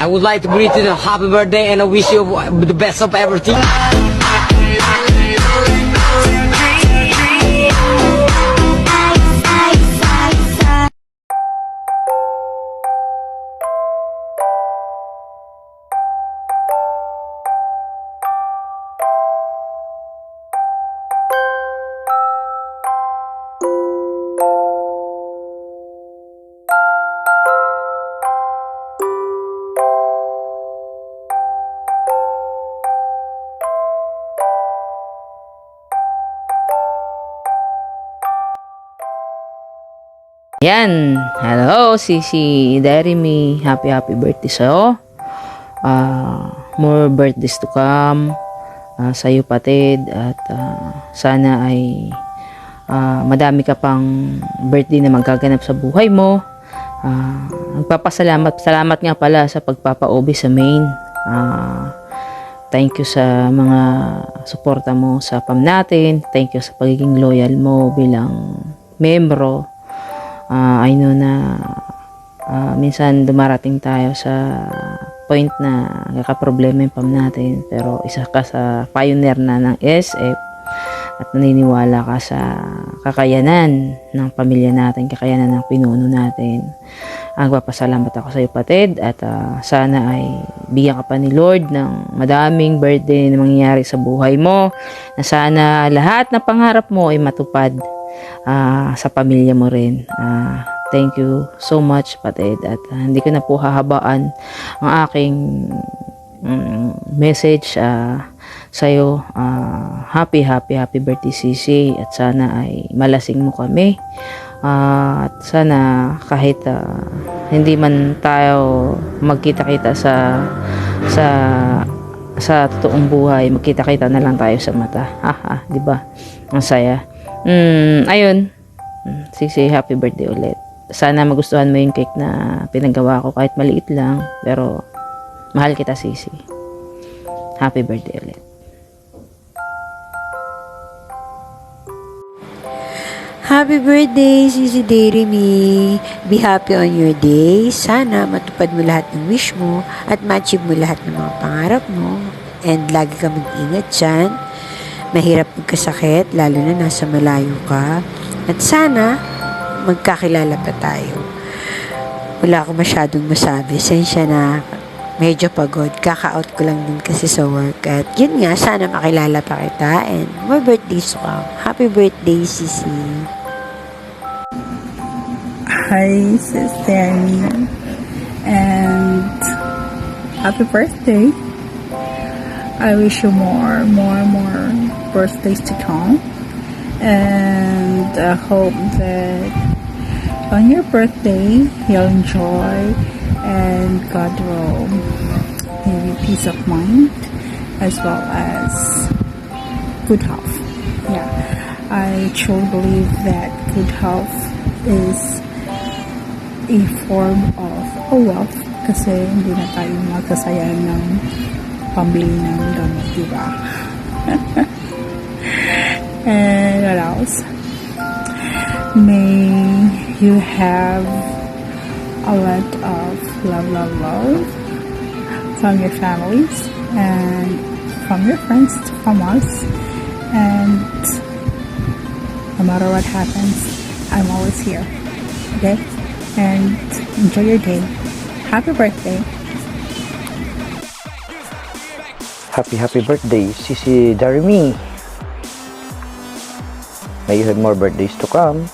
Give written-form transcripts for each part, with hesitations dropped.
would like to greet you a happy birthday and I wish you the best of everything. Yan. Hello, Sisi Deremy. Happy birthday sa'yo. More birthdays to come sa'yo, patid. At sana ay madami ka pang birthday na magaganap sa buhay mo. Salamat nga pala sa pagpapa-OB sa main. Thank you sa mga suporta mo sa PAM natin. Thank you sa pagiging loyal mo bilang membro. I know na minsan dumarating tayo sa point na kakaproblema yung PAM natin, pero isa ka sa pioneer na ng SF at naniniwala ka sa kakayanan ng pamilya natin, kakayanan ng pinuno natin. Nagpapasalamat ako sa iyo, patid, at sana ay bigyan ka pa ni Lord ng madaming birthday na mangyayari sa buhay mo, na sana lahat na pangarap mo ay matupad sa pamilya mo rin. Thank you so much, patid, at hindi ko na po hahabaan ang aking message sa iyo. Happy birthday, Sisi, at sana ay malasing mo kami, at sana kahit hindi man tayo magkita-kita sa totoong buhay, magkita-kita na lang tayo sa mata. Di ba? Ang saya. Ayun, Sisi, happy birthday ulit. Sana magustuhan mo yung cake na pinagawa ko, kahit maliit lang, pero mahal kita, Sisi. Happy birthday ulit. Happy birthday, Sisi Deremy. Be happy on your day. Sana matupad mo lahat ng wish mo at ma-achieve mo lahat ng mga pangarap mo. And lagi ka mag-ingat dyan. Mahirap magkasakit, lalo na nasa malayo ka. At sana, magkakilala pa tayo. Wala akong masyadong masabi. Sensya na, medyo pagod. Kaka-out ko lang din kasi sa work. At yun nga, sana makilala pa kita. And more birthdays to come. Happy birthday, Sisi. Hi, Sister Annie. And happy birthday. I wish you more birthdays to come, and I hope that on your birthday you'll enjoy, and God will give you peace of mind as well as good health. Yeah, I truly believe that good health is a form of a wealth, kasi hindi na tayo magkasayang ng pambili ng gamot, diba? And what else? May you have a lot of love from your families and from your friends, from us. And no matter what happens, I'm always here. Okay? And enjoy your day. Happy birthday. Happy birthday, Sisi Deremy. May you have more birthdays to come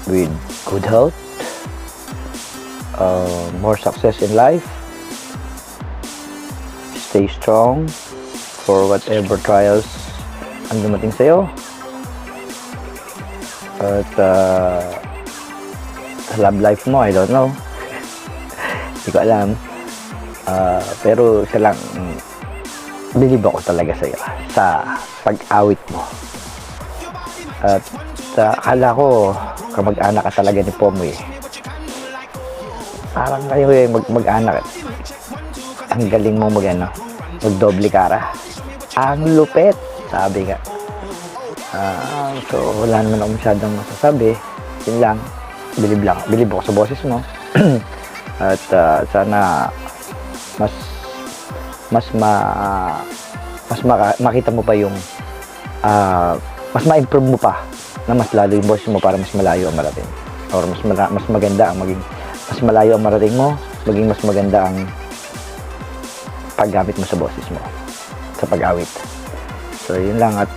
with good health, more success in life. Stay strong for whatever trials ang dumating sa'yo. At love life mo, I don't know. Hindi ko alam. Pero siya lang, believe ako talaga sa'yo, sa pag-awit mo. At akala ko kamag-anak ka talaga ni Pomoy. Parang kayo mag-anak. Ang galing mo magdoble kara. Ang lupit, sabi nga. So wala naman ako masyadong masasabi. Yun lang, believe ako sa boses mo. At sana mas mas ma makita mo pa yung mas ma-improve mo pa na mas lalo yung boses mo para mas malayo ang marating, or mas maganda ang maging mas malayo ang marating mo, maging mas maganda ang paggamit mo sa boses mo sa pag-awit. So yun lang. At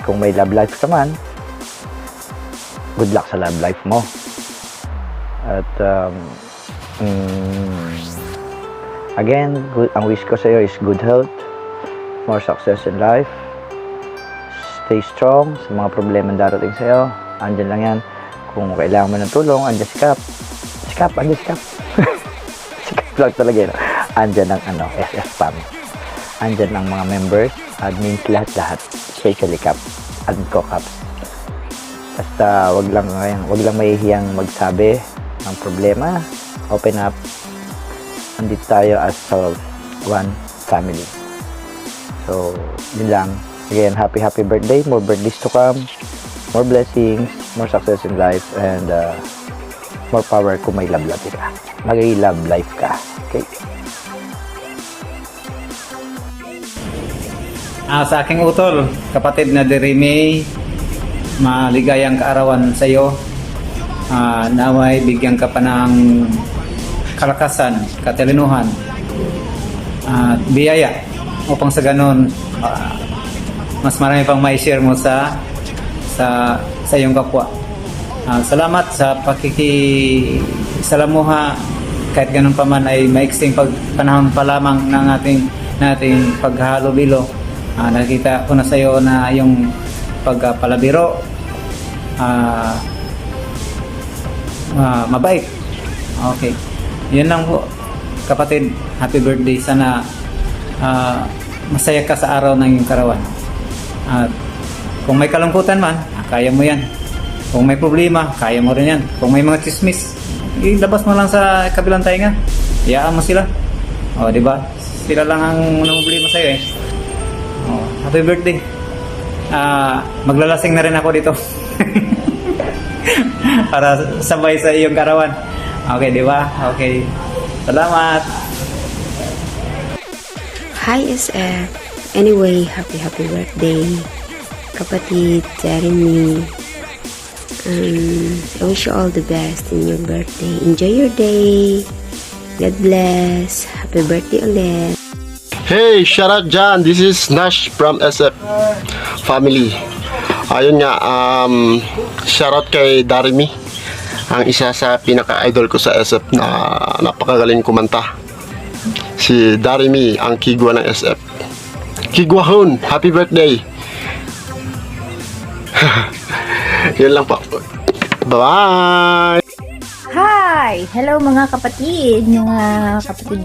kung may love life ka man, good luck sa love life mo. At again, ang wish ko sa iyo is good health, more success in life. Stay strong sa mga problema darating sa iyo. Andyan lang yan. Kung kailangan mo ng tulong, andyan si Cap. Si Cap. Si Cap lang talaga yun. Andyan ang SF Fam. Andyan ang mga members, admins, lahat. Especially Cap. Admin ko, Cap. Basta wag lang mahihiyang magsabi ng problema. Open up. Andito tayo as one family. So, yun lang. Again, happy birthday. More birthdays to come. More blessings. More success in life. And more power kung may love life ka. Mag-love life ka. Okay? Sa aking utol, kapatid na Deremy, maligayang kaarawan sa iyo. Naway bigyan ka pa ng kalakasan, katalinuhan, biyaya upang sa ganun mas marami pang mai-share mo sa iyong kapwa. Salamat sa pakikisalamuha, kahit ganun pa man ay maiksing panahon pa lamang ng nating paghalubilo. Nakita ko na sa iyo na yung pagpalabiro, mabait. Okay. Yun lang po, kapatid. Happy birthday. Sana masaya ka sa araw ng iyong karawan. At kung may kalungkutan man, kaya mo yan. Kung may problema, kaya mo rin yan. Kung may mga chismis, ilabas mo lang sa kabilang tainga. Iyaan mo sila. O, di ba? Sila lang ang problema sa iyo eh. O, happy birthday. Maglalasing na rin ako dito. Para sabay sa iyong karawan. Okay, di ba? Okay. Salamat. Hi SF. Anyway, happy birthday, kapatid Jeremy. I wish you all the best in your birthday. Enjoy your day. God bless. Happy birthday ulit. Hey, shout out John. This is Nash from SF family. Ayun nga, shout out kay Darimi, ang isa sa pinaka-idol ko sa SF na napakagaling kumanta. Si Darimi, ang kigwa ng SF. Kigwahon, happy birthday. Yun lang po. Bye-bye. Hi! Hello mga kapatid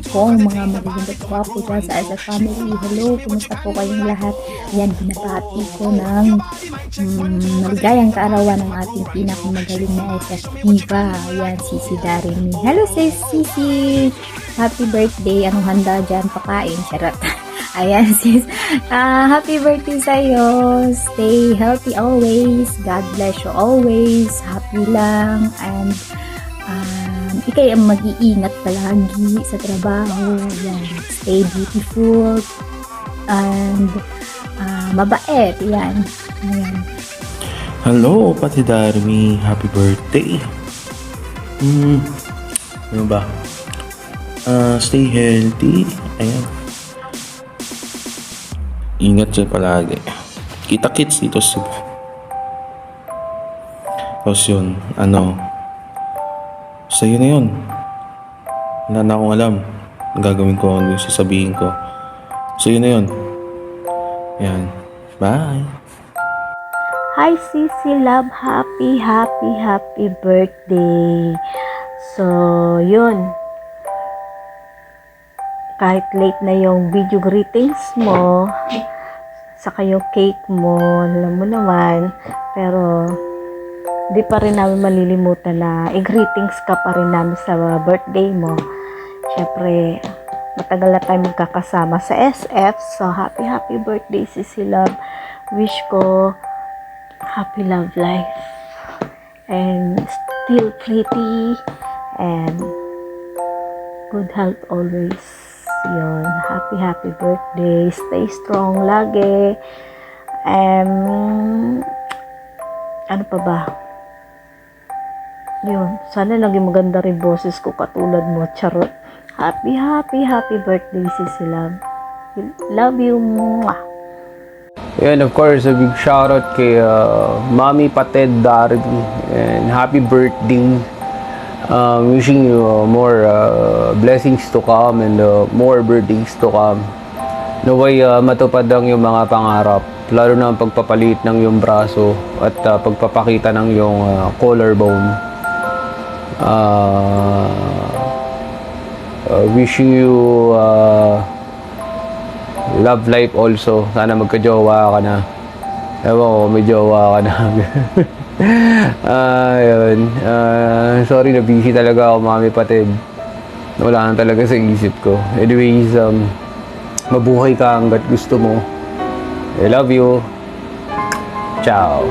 ko, mga magagandang gwapo dyan sa SF family. Hello, kumusta po kayong lahat? Yan, binabati ko ng maligayang kaarawan ng ating pinakamagaling na SF Diva. Yan, Sisi Darimi. Hello, Sisi! Happy birthday! Anong handa dyan? Pakain? Charot. Ayan, sis. Happy birthday sa'yo. Stay healthy always. God bless you always. Happy lang. And ikay ang mag-iingat palagi sa trabaho. Yan. Stay beautiful. And mabait. Yan. Ayan. Hello, Pati Darmi. Happy birthday. Ano ba? Stay healthy. Ayan. Ingat dyan palagi. Kita-kits dito sa Cebu. Tapos yun, sa'yo na yun. Wala na akong alam. Gagawin ko, ano yung sasabihin ko. Sa'yo na yun. Yan. Bye. Hi, Sisi Love. Happy birthday. So, yun. Kahit late na yung video greetings mo, saka yung cake mo, alam mo naman, pero di pa rin namin malilimutan na i-greetings ka pa rin namin sa birthday mo. Syempre, matagal na tayo magkakasama sa SF, so happy birthday, Sisi Love. Wish ko happy love life and still pretty and good health always. Yun, happy birthday. Stay strong lagi. Ano pa ba? Yun, sana laging maganda rin boses ko katulad mo. Charot. Happy birthday, Sisi Love. Love you. Mwah. And of course, a big shoutout kay Mommy Pated Darby. And happy birthday. Wishing you more blessings to come and more birthdays to come. Naway matupad ang yung mga pangarap. Lalo na ang pagpapalit ng yung braso at pagpapakita ng yung collarbone. Wishing you love life also. Sana magka-jowa ka na. Ewan ko, may jowa ka na. Yun. Sorry na busy talaga ako, Mami Patid. Wala na talaga sa isip ko. Anyways, mabuhay ka hanggat gusto mo. I love you. Ciao.